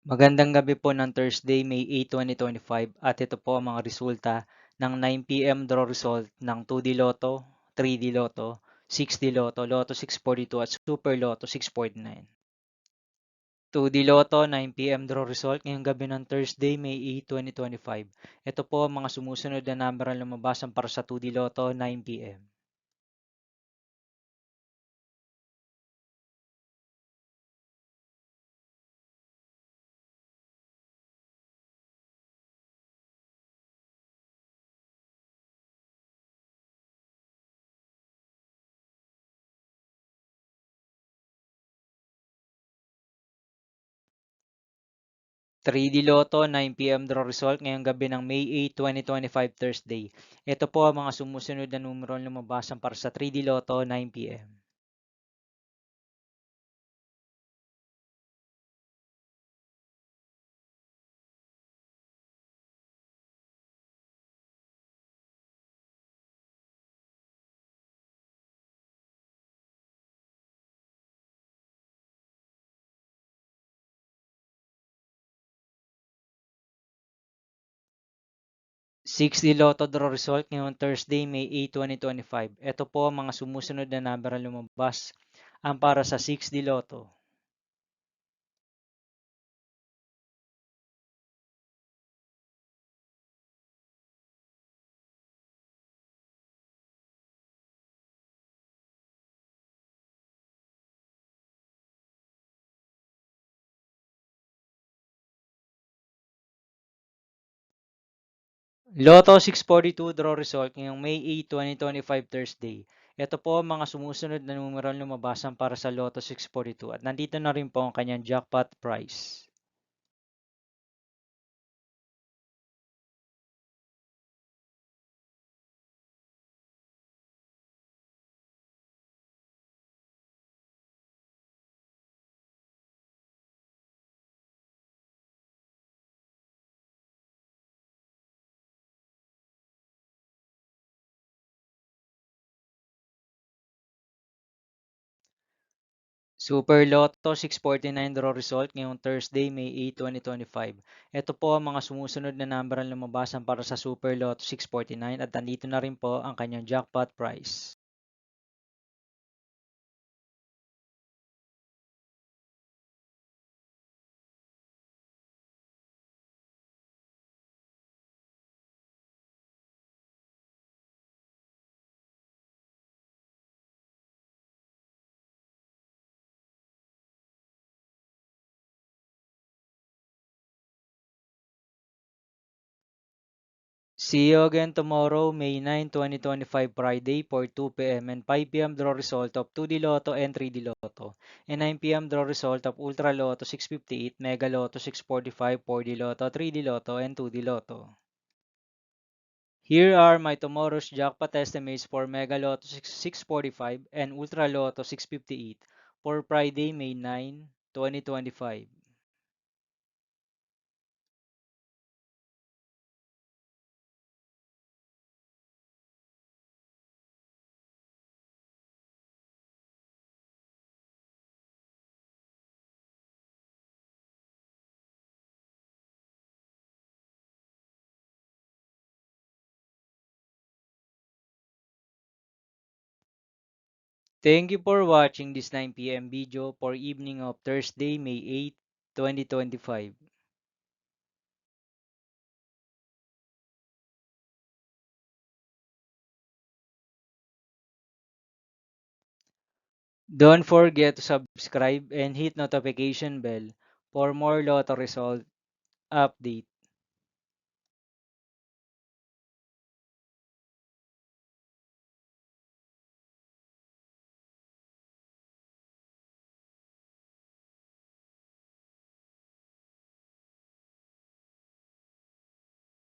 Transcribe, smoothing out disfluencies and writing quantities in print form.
Magandang gabi po ng Thursday, May 8, 2025 at ito po ang mga resulta ng 9 p.m. draw result ng 2D Lotto, 3D Lotto, 6D Lotto, Lotto 642 at Super Lotto 649. 2D Lotto 9 p.m. draw result ngayong gabi ng Thursday, May 8, 2025. Ito po ang mga sumusunod na number ang lumabasan para sa 2D Lotto 9 p.m. 3D Lotto 9 p.m. draw result ngayong gabi ng May 8, 2025 Thursday. Ito po ang mga sumusunod na numero ang lumabasan para sa 3D Lotto 9 p.m. Six d Lotto draw result ngayong Thursday, May 8, 2025. Ito po ang mga sumusunod na number ang lumabas ang para sa 6D Lotto. Lotto 642 draw result ngayong May 8, 2025 Thursday. Ito po ang mga sumusunod na numero ang lumabasan para sa Lotto 642 at nandito na rin po ang kanyang jackpot price. Super Lotto 649 draw result ngayong Thursday, May 8, 2025. Ito po ang mga sumusunod na number ang lumabasan para sa Super Lotto 649 at nandito na rin po ang kanyang jackpot price. See you again tomorrow, May 9, 2025 Friday for 2 p.m. and 5 p.m. draw result of 2D Lotto and 3D Lotto and 9 p.m. draw result of Ultra Lotto 658, Mega Lotto 645, 4D Lotto, 3D Lotto, and 2D Lotto. Here are my tomorrow's jackpot estimates for Mega Lotto 645 and Ultra Lotto 658 for Friday, May 9, 2025. Thank you for watching this 9 p.m. video for evening of Thursday, May 8, 2025. Don't forget to subscribe and hit notification bell for more lotto result update.